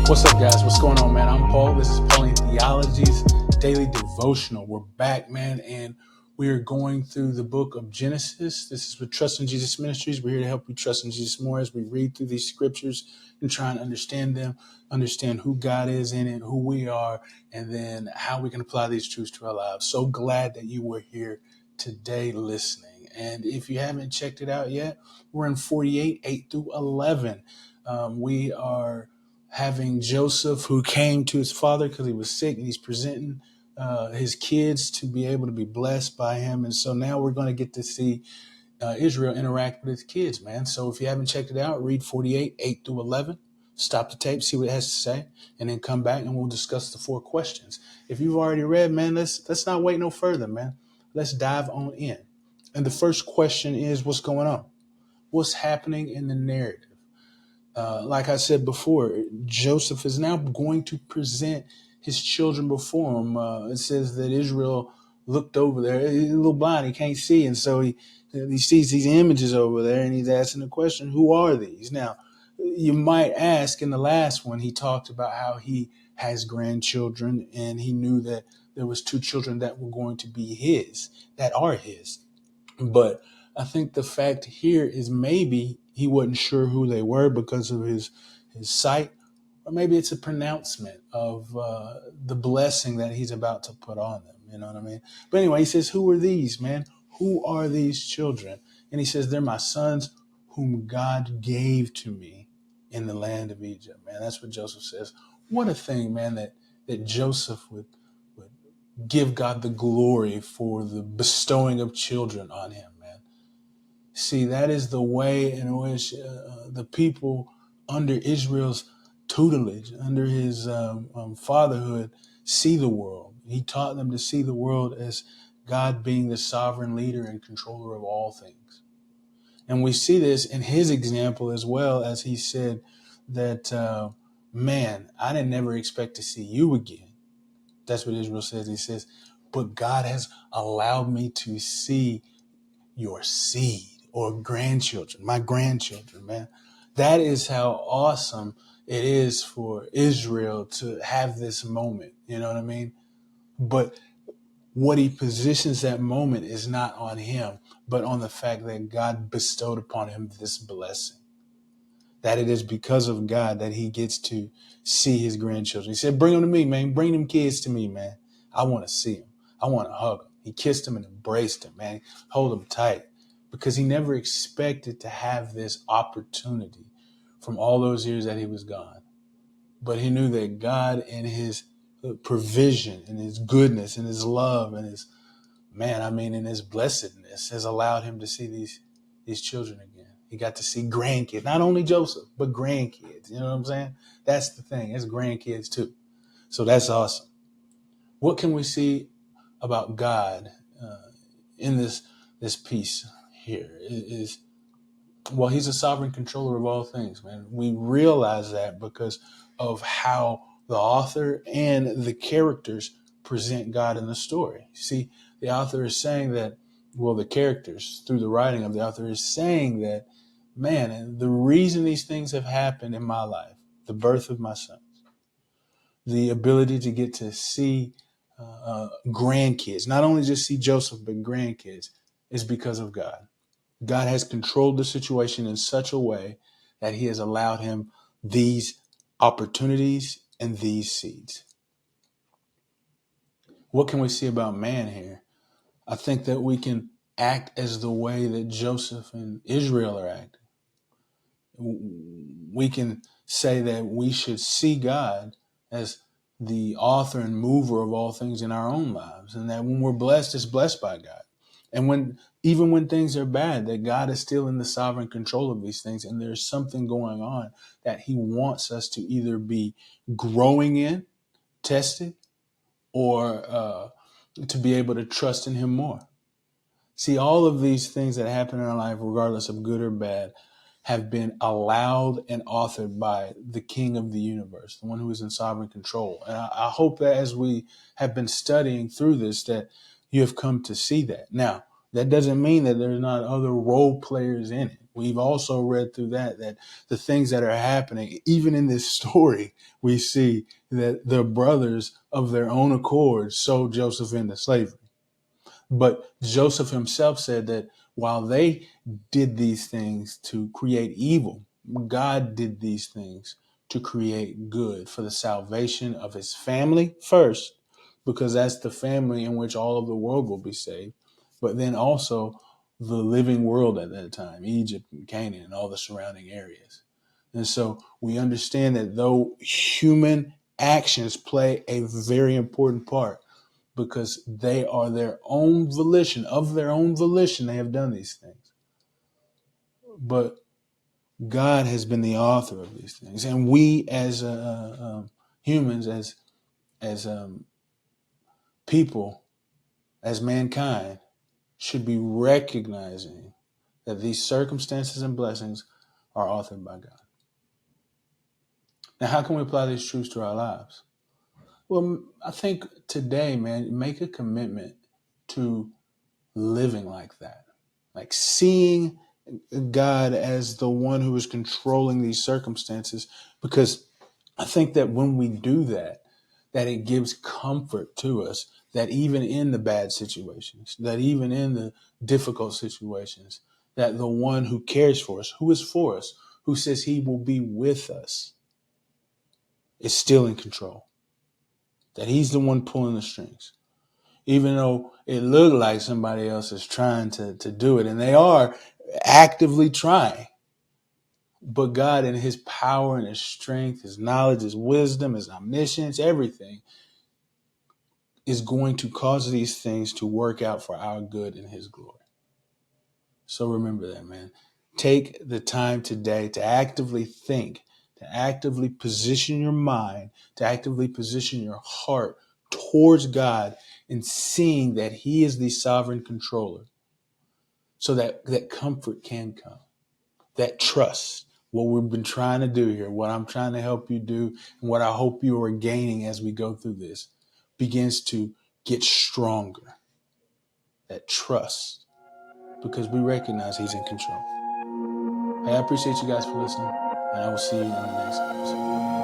What's up, guys? What's going on, man? I'm Paul. This is Pauline Theology's Daily Devotional. We're back, man, and we are going through the book of Genesis. This is with Trust in Jesus Ministries. We're here to help you trust in Jesus more as we read through these scriptures and try and understand them, understand who God is in it, who we are, and then how we can apply these truths to our lives. So glad that you were here today listening. And if you haven't checked it out yet, we're in 48, 8 through 11. We are having Joseph, who came to his father because he was sick, and he's presenting his kids to be able to be blessed by him. And so now we're going to get to see Israel interact with his kids, man. So if you haven't checked it out, read 48, 8 through 11. Stop the tape, see what it has to say, and then come back and we'll discuss the 4 questions. If you've already read, man, let's not wait no further, man. Let's dive on in. And the first question is, what's going on? What's happening in the narrative? Like I said before, Joseph is now going to present his children before him. It says that Israel looked over there. He's a little blind, he can't see. And so he sees these images over there, and he's asking the question, who are these? Now, you might ask, in the last one, he talked about how he has grandchildren, and he knew that there was 2 children that were going to be his, that are his. But I think the fact here is maybe he wasn't sure who they were because of his sight, or maybe it's a pronouncement of the blessing that he's about to put on them. You know what I mean? But anyway, he says, who are these, man? Who are these children? And he says, they're my sons whom God gave to me in the land of Egypt, man. That's what Joseph says. What a thing, man, that Joseph would give God the glory for the bestowing of children on him, man. See, that is the way in which the people under Israel's tutelage, under his fatherhood, see the world. He taught them to see the world as God being the sovereign leader and controller of all things. And we see this in his example as well, as he said that, man, I didn't never expect to see you again. That's what Israel says. He says, but God has allowed me to see your seed, or grandchildren, my grandchildren, man. That is how awesome it is for Israel to have this moment. You know what I mean? But what he positions that moment is not on him, but on the fact that God bestowed upon him this blessing. That it is because of God that he gets to see his grandchildren. He said, bring them to me, man. Bring them kids to me, man. I want to see them. I want to hug them. He kissed them and embraced them, man. Hold them tight, because he never expected to have this opportunity from all those years that he was gone. But he knew that God, in his provision and his goodness and his love and his, in his blessedness, has allowed him to see these children again. He got to see grandkids, not only Joseph, but grandkids. You know what I'm saying? That's the thing. It's grandkids too. So that's awesome. What can we see about God in this piece here? Well, he's a sovereign controller of all things, man. We realize that because of how the author and the characters present God in the story. See, the author is saying that, well, the characters, through the writing of the author, is saying that, man, and the reason these things have happened in my life, the birth of my sons, the ability to get to see grandkids, not only just see Joseph, but grandkids, is because of God. God has controlled the situation in such a way that he has allowed him these opportunities and these seeds. What can we see about man here? I think that we can act as the way that Joseph and Israel are acting. We can say that we should see God as the author and mover of all things in our own lives, and that when we're blessed, it's blessed by God. And even when things are bad, that God is still in the sovereign control of these things, and there's something going on that he wants us to either be growing in, tested, or to be able to trust in him more. See, all of these things that happen in our life, regardless of good or bad, have been allowed and authored by the King of the universe, the one who is in sovereign control. And I hope that as we have been studying through this, that you have come to see that. Now, that doesn't mean that there's not other role players in it. We've also read through that the things that are happening, even in this story, we see that the brothers of their own accord sold Joseph into slavery. But Joseph himself said that while they did these things to create evil, God did these things to create good for the salvation of his family first, because that's the family in which all of the world will be saved, but then also the living world at that time, Egypt and Canaan and all the surrounding areas. And so we understand that though human actions play a very important part, because they are their own volition, of their own volition, they have done these things. But God has been the author of these things, and we as humans, as people, as mankind, should be recognizing that these circumstances and blessings are authored by God. Now, how can we apply these truths to our lives? Well, I think today, man, make a commitment to living like that, like seeing God as the one who is controlling these circumstances, because I think that when we do that, that it gives comfort to us, that even in the bad situations, that even in the difficult situations, that the one who cares for us, who is for us, who says he will be with us, is still in control, that he's the one pulling the strings. Even though it looked like somebody else is trying to do it, and they are actively trying. But God, in his power and his strength, his knowledge, his wisdom, his omniscience, everything is going to cause these things to work out for our good and his glory. So remember that, man. Take the time today to actively think, to actively position your mind, to actively position your heart towards God, and seeing that he is the sovereign controller, so that comfort can come, that trust. What we've been trying to do here, what I'm trying to help you do, and what I hope you are gaining as we go through this, begins to get stronger. That trust, because we recognize he's in control. Hey, I appreciate you guys for listening, and I will see you in the next episode.